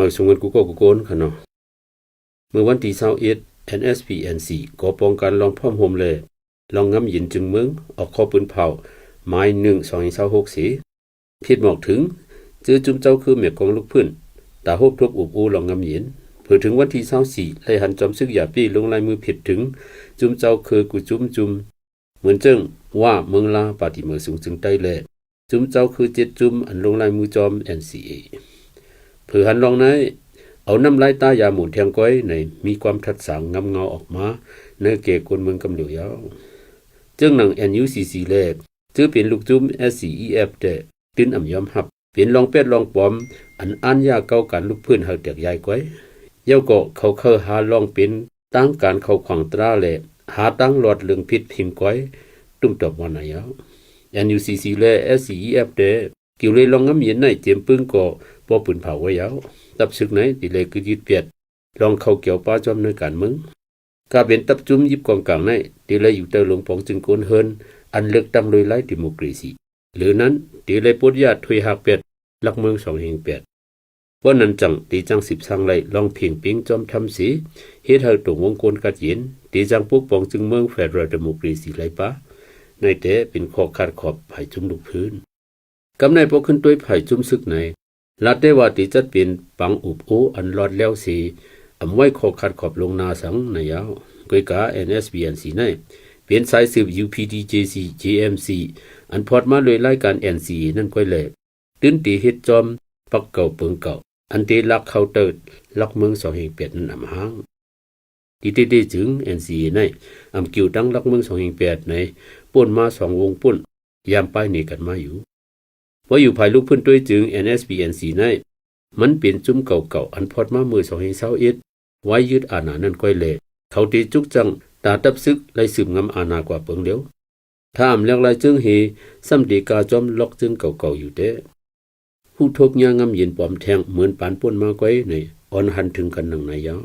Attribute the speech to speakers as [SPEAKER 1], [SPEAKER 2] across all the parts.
[SPEAKER 1] มาสงกันกูก็กูโกนค่ะเนาะเมื่อวันที่21 NSPNC ก็ป้องกันลองพร้อมโฮมเลยลองงำยินจึงเมืองออกข้อปืนเผาไม้1 2 26สีผิดหมอกถึงจื้อจุ่มเจ้าคือเมียกองลูกพื้นตาโฮบทบอุบอูลองงำยินเพื่อถึงวันที่24ไล่หันจอมซึกอย่าปี้ลงลายมือผิดถึงจุ่มเจ้าคือกูจุ่มเหมือนจึงว่าเมืองลาปาติเมืองสูงจึงได้แลจุ่มเจ้าคือ7จุ่มอันลงลายมือจอม NCA เพื่อหันลองนั้นเอาน้ำลายตายาหมุนเทียงก้อยในมีความทัดสางงำเงาออกมาเนื้อเกกคนเมืองกำเหลียวยาวจึงหนัง NUCC แลจื้อเป็นลูกจุ่ม SCEF แต่ติ้นอ่ำยอมหับเป็นลองเป็ดลองปอมอันอ่านยาเก้าการลูกพื้นเฮาแตกยายก้อยเย้าก็เขาหาลองเป็นตั้งการเขาขวางตราแลหาตั้งหลอดเลืองพิษพิมก้อยตุ้มตอบวันไหนยาว NUCC และ SCEF แต่กิวเลยลองงำเย็นในเจียมปึ้งก็บ่ปืนเผาไว้ยาวตับซึกไหนติเลยคือยึดเปียดลองเข้าเกี่ยวป้าจอมในการเมืองกาเป็นตับจุ้มยิบกองกลางในติเลยอยู่เตอลงปองจึงโกนเฮินอันเลือกตั้งโดยไร้ดิโมคราซีหรือนั้นติเลยปดญาติถวยหักเปียดหลักเมือง2 ว่านั้นจังตีจัง10สังไรลองเพียงปิงจอมทำสีเฮ็ดให้ตรงวงกลกัดเย็นตีจังปกป้องจึงเมืองเฟเดรัลเดโมคราซีไรปะในแต่เป็นข้อขาดขอบไผ่จุ่มลูกพื้นกำในพวกขึ้นด้วยไผ่จุ่มซึกในลัดได้ว่าติจัดเป็นปังอุบโออันรอดแล้วสีอำไว้ข้อขาดขอบลงนาสังในยาวกวยกา NSBNC ในเป็นสายสืบ UPDJC JMC อันพอดมาเลยรายการ NCA นั่นก้อยแลตื้นตีเฮ็ดจอมปักเก่าเปิงเก่าอันตีลักเข้าเติดลักเมือง208นั่นอำหางตีตีจึง NCA ในอำกิวตั้งลักเมือง208ในป่นมา2วงป่นยามป้ายนี่กันมาอยู่ว่าอยู่ภายลูกพื้นด้วยจึง NSPNC ในมันเป็นจุ้มเก่าๆอันพอดมามือ221ไว้ยึดอาณานั่นก้อยแลเขาตีจุกจังตาตับซึกไล่สืบงำอาณากว่าเปิงเดียวถ้าอำเลียงลายจึงเฮซ้ำดีกาจอมล็อกจึงเก่าๆอยู่เด้ผู้ทบยางำเย็นปอมแทงเหมือนปานป่นมาก้อยในอ่อนหันถึงกันหนังในยาว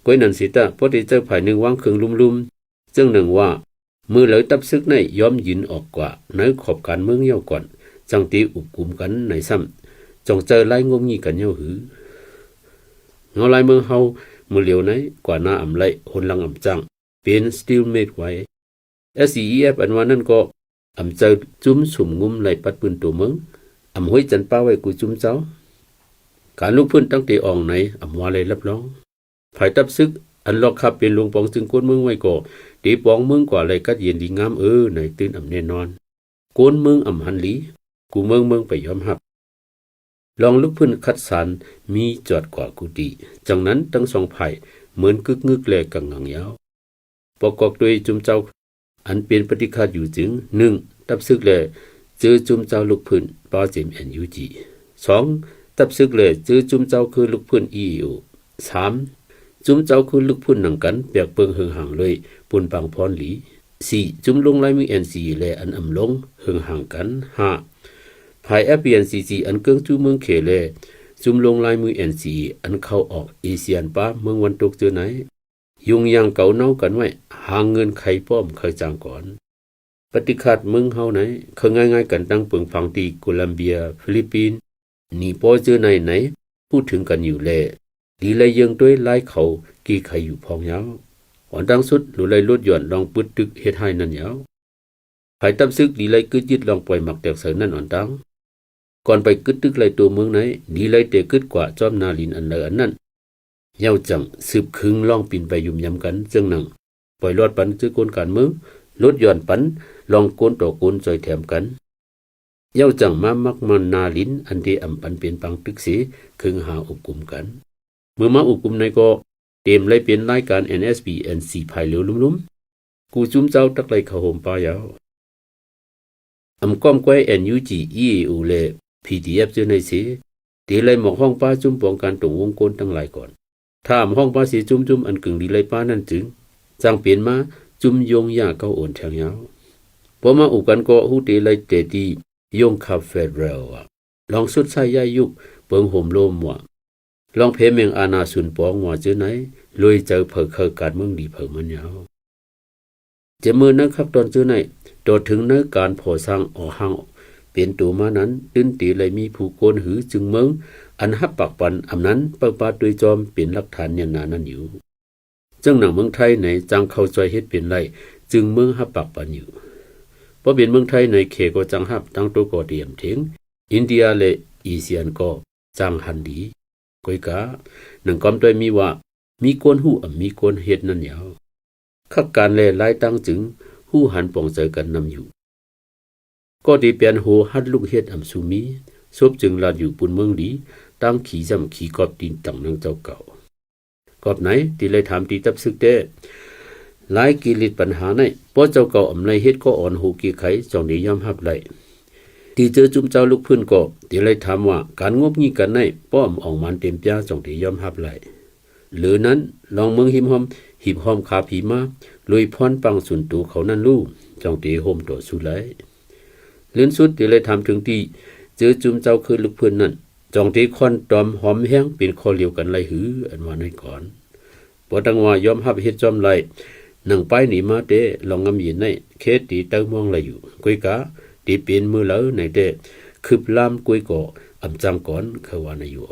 [SPEAKER 1] ก้อยนั่นสิตะพอดีเจอภายหนึ่งวางเครื่องลุ่มๆจึงหนึ่งว่ามือเหลยตับซึกในยอมยินออกกว่าในขอบการเมืองเย่าก่อนจังตีอุบกุมกันในซ้ำจงเจอไล่งงงี้กันเย่าหือเงาลายเมืองเฮามือเหลียวไหนกว่าหน้าอำไลหนลังอำจังเป็นสติลเมดไว้ SCEF อันว่านั่นก็อำเจอจุ้มสุ่มงุมไหลปัดปืนตัวเมืองอำห้อยจันป้าไว้กูจุ้มเจ้าการลูกพื้นตั้งตีอ่องไหนอำว่าเลยรับรองภายตับซึกอันลอกขับเป็นลงปองจึงก้นเมืองไว้ก่อตีปองเมืองกว่าเลยกัดเย็นดีงามในตื่นอำแน่นอนก้นเมืองอำหันลีกูเมืองไปยอมหับลองลุกพื้นคัดสรรมีจอดกว่ากูดีจังนั้นทั้งสองฝ่ายเหมือนกึกงึกแลกังงังยาวประกอบด้วยจุมเจ้าอันเป็นปฏิฆาอยู่จึง1ตับซึกแลเจอจุมเจ้าลูกพื้นปอเจม NUG 2ตับซึกแลเจอจุมเจ้าคือลูกพื้น EU 3จุมเจ้าคือลูกพื้นหนังกันเปียกเปิงเฮืองห่างเลยปุ่นปังพรหลี4จุมลงลายมือ NCA แลอันอำลงเฮืองห่างกัน5ภาย FPNCC อันเกิงจูเมืองเขเลจุมลงลายมือ NCA อันเข้าออกเอเชียนป้าเมืองวันตกเจอไหนยุงยางเก่าเน่ากันไว้หาเงินไขป้อมเคยจางก่อนปฏิฆาตเมืองเฮาไหนเคยง่ายๆกันตั้งเปิงฟังตีโคลัมเบียฟิลิปปินส์นี่พอเจอไหนพูดถึงกันอยู่แลดีเลยยังด้วยไล่เขากี่ใครอยู่พองยาวหอนดังสุดหรือเลยลดหย่อนลองปึดตึกเฮ็ดให้นั่นยาวภายตับซึกดีเลยกึดยึดลองปล่อยหมักแตกเสือนั่นอ่อนดังก่อนไปกึดตึกเลยตัวเมืองไหนดีเลยเตะกึดกว่าจอมนาลินอันเลอันนั้นเย้าจังสืบคึงล่องปินไปยุ่มยำกันจึงหนังปล่อยรอดปันซื้อโกนการเมืองลดหย่อนปันลองโกนต่อโกนจอยแถมกันเย้าจังมามักมันนาลินอันที่อ่ำปันเป็นปังตึกสีคึงหาอุบกุมกันเมื่อมาอุบกุมในก็เต็มเลยเป็นรายการ NSPNC ภายเหลวลุ่มๆกูจุ้มเจ้าตักเลยเข้าโฮมป้ายาวอำก้อมก้อย NUG EAU เล PDF เจอในสีตีเลยหมอกห้องป้าจุ้มปองการตรงวงกลทั้งหลายก่อนถ้าอำห้องป้าสีจุ้มอันกึ่งดีเลยป้านั่นจึงจังเปลี่ยนมาจุ้มยงยาเก้าโอนแทงยาวพอมาอุกันก็ฮู้ตีเลยเตดียงคาเฟเดรัลลองสุดใส่ยายุกเปิงห่มลมว่าลองเพเมงอาณาสุนปองว่าเจอไหนลอยเจอเผอเคอการเมืองดีเผอมันยาวจะมือนะครับตอนเจอไหนตถึงในการพอสร้างออกห้างเป็นตัวมานั้นตื้นตีเลยมีผู้โกนหือจึงเมือง อันฮับปากปันอำนั้นเปิดปาด้วยจอมเป็นหลักฐานยันนานั้นอยู่จังหนังเมืองไทยในจังเข้าใจเฮ็ดเป็นไรจึงเมืองฮับปากปันอยู่เพราะเป็นเมืองไทยในเขก็จังฮับตั้งตัวก็เตรียมถึงอินเดียและอีเซียนก็จังหันดีก้อยกาหนังกอมตัวมีว่ามีกวนหู้มีกวนเฮ็ดนั่นยาวคักการแลหลายตั้งจึงหู้หันปองใจกันนำอยู่ก็ดีเปลี่ยนโหฮัดลูกเฮ็ดสุมีซบจึงลาดอยู่ปุ่นเมืองดีตั้งขี่จำขี่กอบดินตั้งนังเจ้าเก่ากอบไหนที่เลยถามตีตับซึกเด้หลายกิริตปัญหาในป้อเจ้าเก่าไรเฮ็ดก็อ่อนหูกี่ไขจองนี้ยอมรับไหลที่เจอจุ่มเจ้าลูกพื้นก็ที่เลยถามว่าการงบงี้กันในป้อมออกมันเต็มจ้าจองที่ยอมรับไหลหรือนั้นลองเมืองหิมหอมขาผีมาลุยพรปังสุนตูเขานั่นลู่จองที่โฮมตัวสุไหลเลื่อนสุดที่เลยถามถึงที่เจอจุ่มเจ้าคือลูกพื้นนั่นจองที่คอนตอมหอมแห้งเป็นคอเลียวกันไรหืออันว่าในก่อนบ่ตังว่ายอมรับเฮ็ดจอมไรนังไปหนีมาเตลองงำยินในเคสตีเต้ามองไรอยู่กุยกะตีเป็นมือเหลอในเตคืบลามกุยก่ออำจังก่อนเขาว่าในอยู่